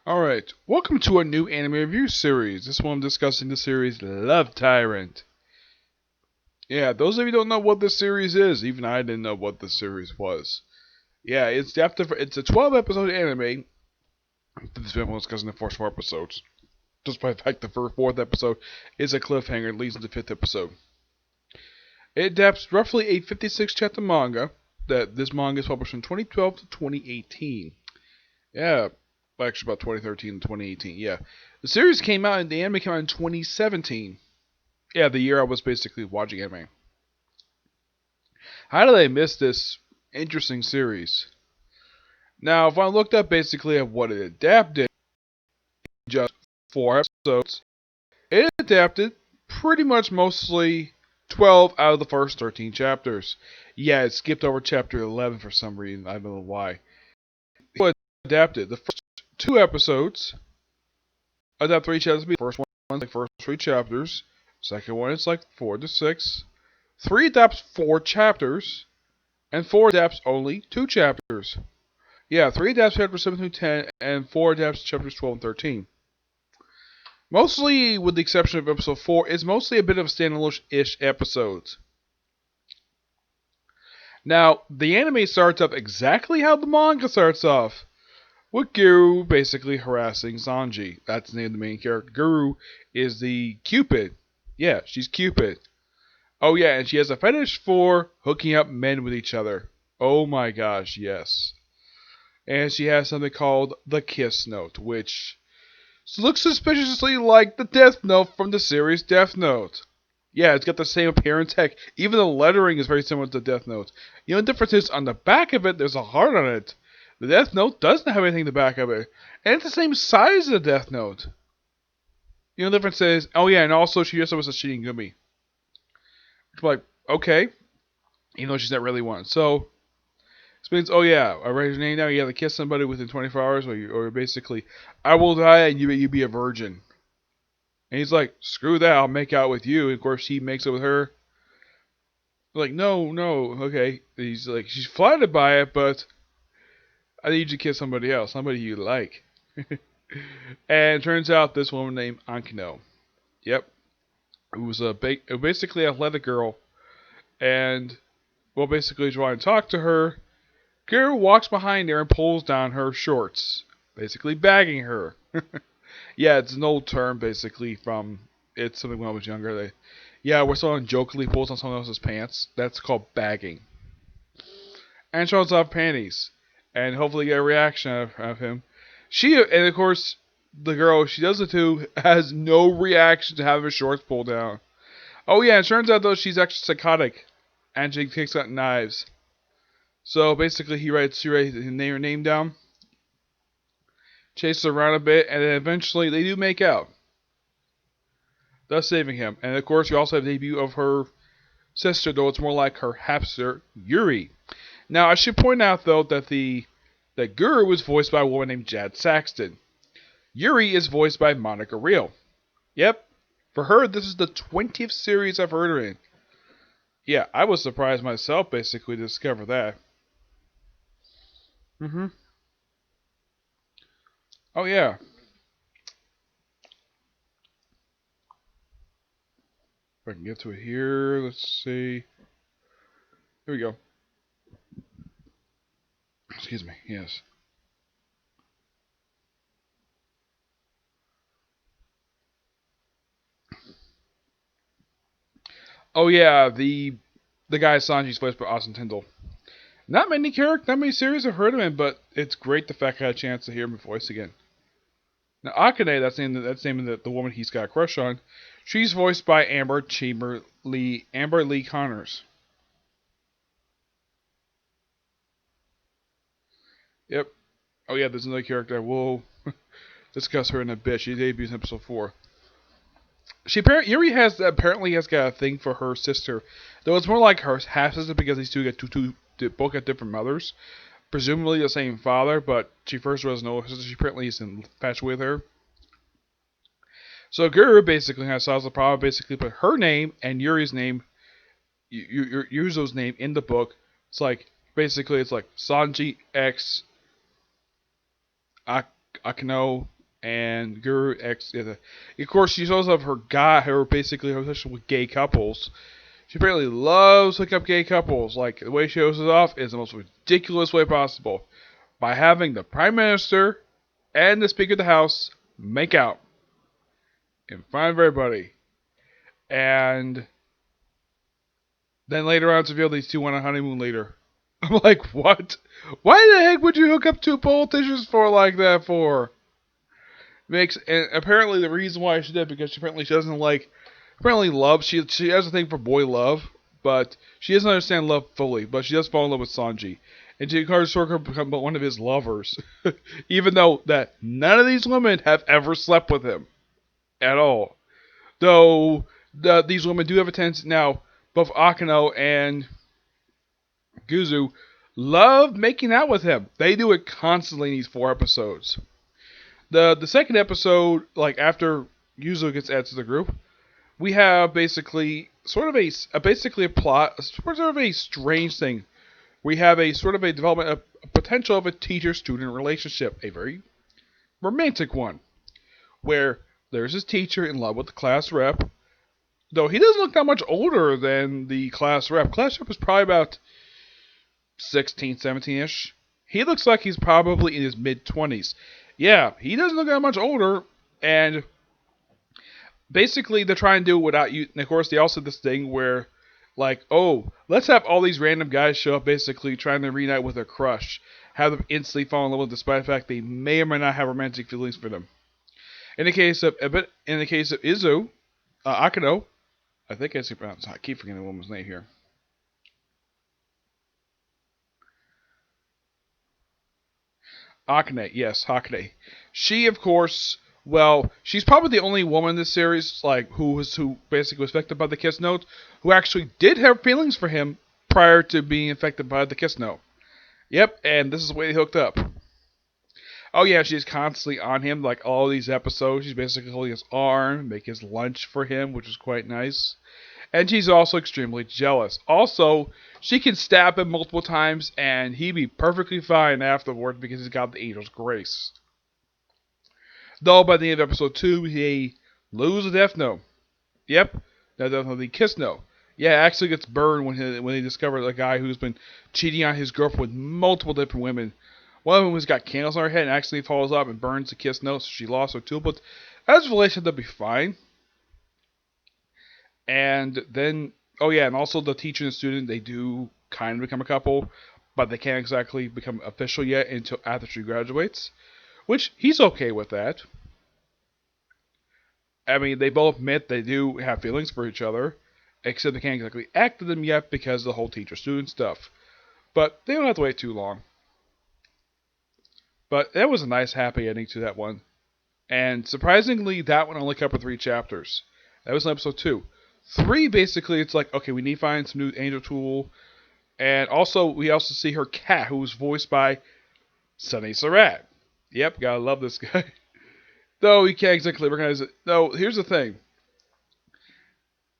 Alright, welcome to a new anime review series. This one I'm discussing the series Love Tyrant. Yeah, those of you who don't know what this series is, even I didn't know what this series was. Yeah, it's a 12 episode anime. This video was discussing the first 4 episodes. Just by the fact the fourth episode is a cliffhanger and leads into the 5th episode. It adapts roughly a 56 chapter manga. That this manga is published from 2012 to 2018. Yeah, actually about 2013 and 2018. Yeah, the series came out and the anime came out in 2017. Yeah, the year I was basically watching anime. How did I miss this interesting series? Now, if I looked up basically at what it adapted, just 4 episodes, it adapted pretty much mostly 12 out of the first 13 chapters. Yeah, it skipped over chapter 11 for some reason. I don't know why. It adapted the first 2 episodes. Adapt 3 chapters. The first one, like first 3 chapters. Second one, it's like 4 to 6. 3 adapts 4 chapters. And 4 adapts only 2 chapters. Yeah, 3 adapts chapters 7 through 10, and 4 adapts chapters 12 and 13. Mostly, with the exception of episode 4, it's mostly a bit of standalone-ish episodes. Now, the anime starts off exactly how the manga starts off, with Guru basically harassing Sanji. That's the name of the main character. Guru is the Cupid. Yeah, she's Cupid. Oh yeah, and she has a fetish for hooking up men with each other. Oh my gosh, yes. And she has something called the Kiss Note, which looks suspiciously like the Death Note from the series Death Note. Yeah, it's got the same appearance. Heck, even the lettering is very similar to Death Note. You know, the difference is on the back of it, there's a heart on it. The Death Note doesn't have anything in the back of it. And it's the same size as the Death Note. You know, the difference is, oh yeah, and also she just was a Shinigami. Like, okay, even though she's not really one. So, this means, oh yeah, I write your name down, you have to kiss somebody within 24 hours, or basically, I will die and you be a virgin. And he's like, screw that, I'll make out with you. And of course, he makes it with her. Like, no, okay. He's like, she's flattered by it, but I need you to kiss somebody else, somebody you like. And it turns out this woman named Ankino. Yep. It was basically an athletic girl. And, well, basically, trying to talk to her. Guru walks behind her and pulls down her shorts, basically bagging her. Yeah, it's an old term, basically, from it's something when I was younger. Where someone jokingly pulls on someone else's pants, that's called bagging. And shows off panties, and hopefully get a reaction out of him. And of course, the girl, she does it too, has no reaction to having her shorts pulled down. Oh yeah, it turns out though she's actually psychotic, and she takes out knives. So basically, she writes her name down, chases around a bit, and then eventually they do make out, thus saving him. And of course, you also have the debut of her sister, though it's more like her half-sister, Yuri. Now, I should point out though that Guru was voiced by a woman named Jad Saxton. Yuri is voiced by Monica Real. Yep, for her, this is the 20th series I've heard her in. Yeah, I was surprised myself, basically, to discover that. Oh yeah. If I can get to it here, let's see. Here we go. Excuse me, yes. Oh yeah, the guy Sanji's voiced by Austin Tyndall. Not many series have heard of him, but it's great the fact I had a chance to hear him voice again. Now Akane, that's the name of the woman he's got a crush on. She's voiced by Amber Lee Connors. Yep. Oh yeah, there's another character. We'll discuss her in a bit. She debuts in episode 4. Yuri apparently has got a thing for her sister, though it's more like her half sister because these two both got different mothers, presumably the same father. But she first was no sister. She apparently is infatuated with her. So Guru basically has solves the problem. Basically, put her name and Yuri's name, Yuzo's name in the book. It's like basically it's like Sanji X Akano and Guru X. Of course, she shows up her basically her obsession with gay couples. She apparently loves hooking up gay couples. Like, the way she shows it off is the most ridiculous way possible. By having the Prime Minister and the Speaker of the House make out in front of everybody. And then later on, it's revealed these two went on a honeymoon later. I'm like, what? Why the heck would you hook up two politicians for like that for? And apparently the reason why she did, because she doesn't like love. She has a thing for boy love, but she doesn't understand love fully. But she does fall in love with Sanji, and she encourages her to become one of his lovers, even though that none of these women have ever slept with him at all. Though these women do have a tendency now. Both Akano and Guzu love making out with him. They do it constantly in these 4 episodes. The second episode, like after Yuzo gets added to the group, we have basically sort of a plot, sort of a strange thing. We have a sort of a development, a potential of a teacher-student relationship, a very romantic one, where there's this teacher in love with the class rep, though he doesn't look that much older than the class rep. Class rep is probably about 16, 17-ish. He looks like he's probably in his mid-20s. Yeah, he doesn't look that much older, and basically they're trying to do it without you. And of course, they also did this thing where, like, oh, let's have all these random guys show up, basically trying to reunite with their crush, have them instantly fall in love with, despite the fact they may or may not have romantic feelings for them. In the case of Izu, Akano, I think I keep forgetting the woman's name here. Akane, yes, Hakane. She, of course, well, she's probably the only woman in this series, like, who basically was affected by the Kiss Note, who actually did have feelings for him prior to being affected by the Kiss Note. Yep, and this is the way they hooked up. Oh yeah, she's constantly on him, like all these episodes. She's basically holding his arm, make his lunch for him, which is quite nice. And she's also extremely jealous. Also, she can stab him multiple times, and he'd be perfectly fine afterward because he's got the angel's grace. Though by the end of episode 2, he loses a death note. Yep, that Death Note, the Kiss Note. Yeah, it actually gets burned when they discover a guy who's been cheating on his girlfriend with multiple different women. One of them has got candles on her head and actually falls up and burns the Kiss Note, so she lost her too. But as a relationship, they'll be fine. And then, oh yeah, and also the teacher and the student, they do kind of become a couple, but they can't exactly become official yet until after she graduates, which he's okay with that. I mean, they both admit they do have feelings for each other, except they can't exactly act to them yet because of the whole teacher-student stuff. But they don't have to wait too long. But that was a nice happy ending to that one. And surprisingly, that one only covered 3 chapters. That was in episode 2. 3, basically, it's like, okay, we need to find some new angel tool. And also, we also see her cat, who was voiced by Sunny Surratt. Yep, gotta love this guy. Though you can't exactly recognize it. No, here's the thing.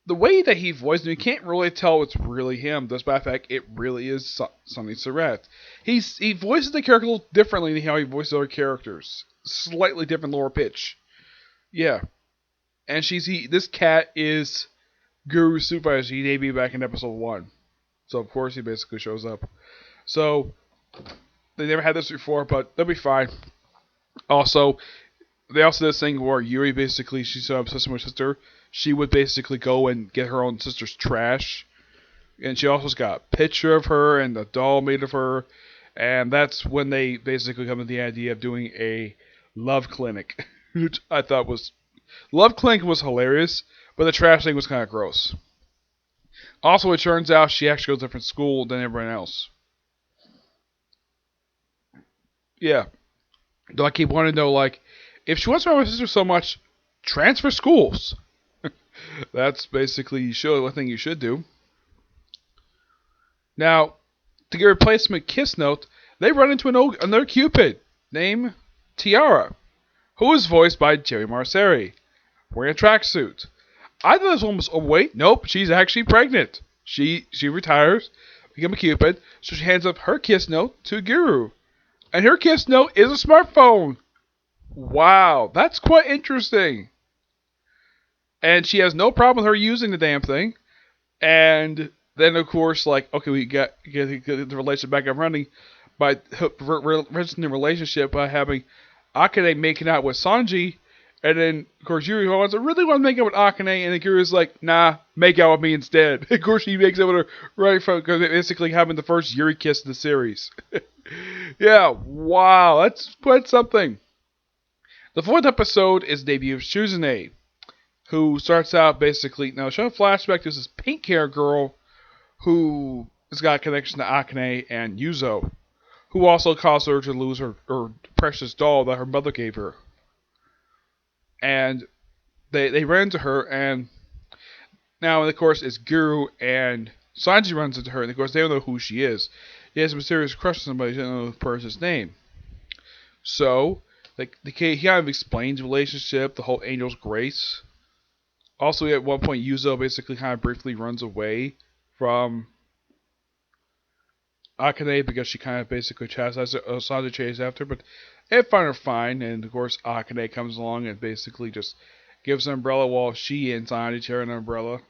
The way that he voiced him, you can't really tell it's really him. Despite the fact it really is Sunny Surratt. He voices the character a little differently than how he voices other characters. Slightly different lower pitch. Yeah. And this cat is Guru's supervisor. He debuted back in episode 1. So of course he basically shows up. So they never had this before, but they'll be fine. Also, they also did this thing where Yuri basically, she's so obsessed with her sister, she would basically go and get her own sister's trash. And she also got a picture of her and a doll made of her. And that's when they basically come to the idea of doing a love clinic. Which I thought was... Love clinic was hilarious, but the trash thing was kind of gross. Also, it turns out she actually goes to a different school than everyone else. Yeah. Though I keep wanting to know, like, if she wants to marry her sister so much, transfer schools. That's basically one thing you should do. Now, to get a replacement Kiss Note, they run into another Cupid named Tiara, who is voiced by Jerry Marceri, wearing a tracksuit. I thought this one was, oh wait, nope, she's actually pregnant. She retires, becomes a Cupid, so she hands up her Kiss Note to Guru. And her Kiss Note is a smartphone. Wow, that's quite interesting. And she has no problem with her using the damn thing. And then, of course, like, okay, we get the relationship back up running by rinsing the relationship by having Akane making out with Sanji. And then, of course, Yuri wants to really want to make out with Akane, and then Yuri's like, nah, make out with me instead. Of course, she makes out with her right from, because basically having the first Yuri kiss in the series. Yeah, wow, that's quite something. The fourth episode is the debut of Shuzune, who starts out basically, now show a flashback to this pink hair girl who has got a connection to Akane and Yuzo, who also caused her to lose her precious doll that her mother gave her. And they ran into her, and now, of course, it's Guru and Sanji runs into her, and of course, they don't know who she is. He has a mysterious crush on somebody, he doesn't know the person's name. So, like, he kind of explains the relationship, the whole Angel's Grace. Also, at one point, Yuzo basically kind of briefly runs away from Akane because she kind of basically chastises Sanji chases after, but they find her fine, and of course Akane comes along and basically just gives an umbrella while she and Sanji share an umbrella,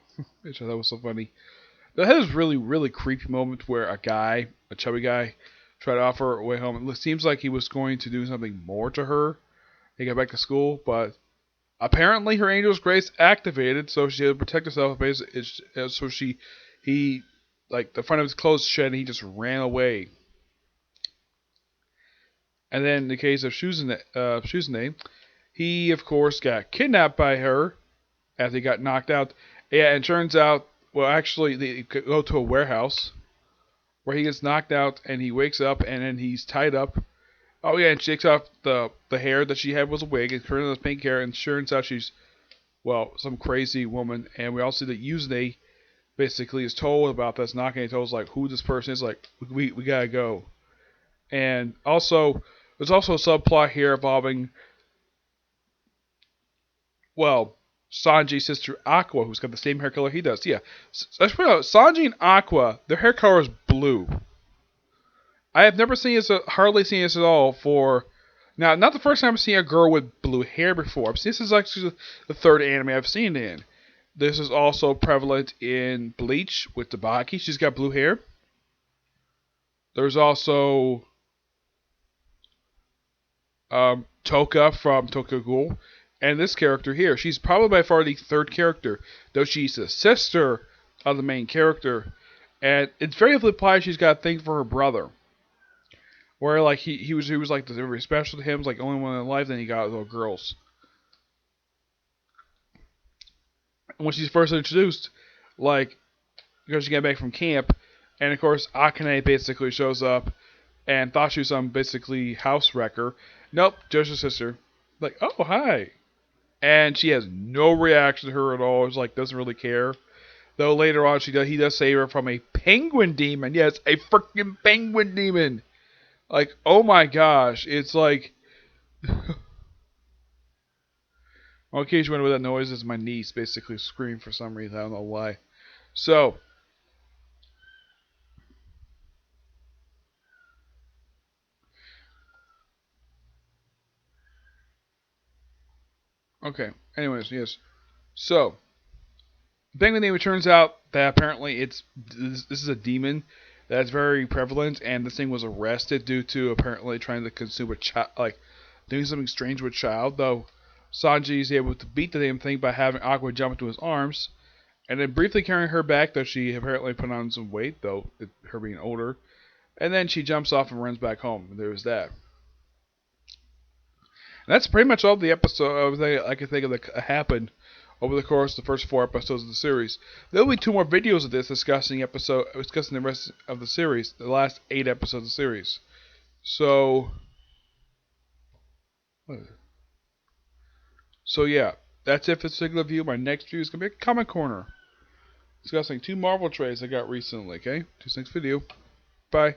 which I thought was so funny. That had this really creepy moment where a chubby guy, tried to offer her a way home. It seems like he was going to do something more to her. They got back to school, but apparently her Angel's Grace activated, so she had to protect herself. So he, like, the front of his clothes shed, and he just ran away. And then in the case of Shuzune, he of course got kidnapped by her after he got knocked out. Yeah, and it turns out, well, actually, they go to a warehouse where he gets knocked out, and he wakes up, and then he's tied up. Oh yeah, and she takes off the hair that she had was a wig, and turns out pink hair, and turns out she's, well, some crazy woman. And we also see that Yuzune basically is told about this knocking, and told us like who this person is. Like, we gotta go. And also, there's also a subplot here involving, well, Sanji's sister Aqua, who's got the same hair color he does. Yeah, let's put out Sanji and Aqua. Their hair color is blue. I have never seen this, hardly seen this at all. For now, not the first time I've seen a girl with blue hair before. This is actually the third anime I've seen it in. This is also prevalent in Bleach with Tabaki. She's got blue hair. There's also Toka from Tokyo Ghoul. And this character here, she's probably by far the third character, though she's the sister of the main character. And it's very implied she's got a thing for her brother. Where like he was like very special to him, was like the only one in life, then he got little girls. And when she's first introduced, like, because she got back from camp, and of course Akane basically shows up and thought she was some basically house wrecker. Nope, just her sister. Like, oh hi. And she has no reaction to her at all. It's like, doesn't really care. Though later on he does save her from a penguin demon. Yes, a freaking penguin demon. Like, oh my gosh. It's like, on occasion when that noise is my niece basically screaming for some reason. I don't know why. So, okay. Anyways, yes. So, penguin demon, turns out that apparently this is a demon that's very prevalent, and this thing was arrested due to apparently trying to consume a child, like doing something strange with a child. Though Sanji is able to beat the damn thing by having Aqua jump into his arms, and then briefly carrying her back, though she apparently put on some weight, though her being older. And then she jumps off and runs back home. And there's that. And that's pretty much all the episode I can think of that happened over the course of the first 4 episodes of the series. There'll be 2 more videos of this discussing the rest of the series, the last 8 episodes of the series. So yeah, that's it for this particular view. My next view is gonna be a Comic Corner, discussing 2 Marvel trades I got recently. Okay, till next video. Bye.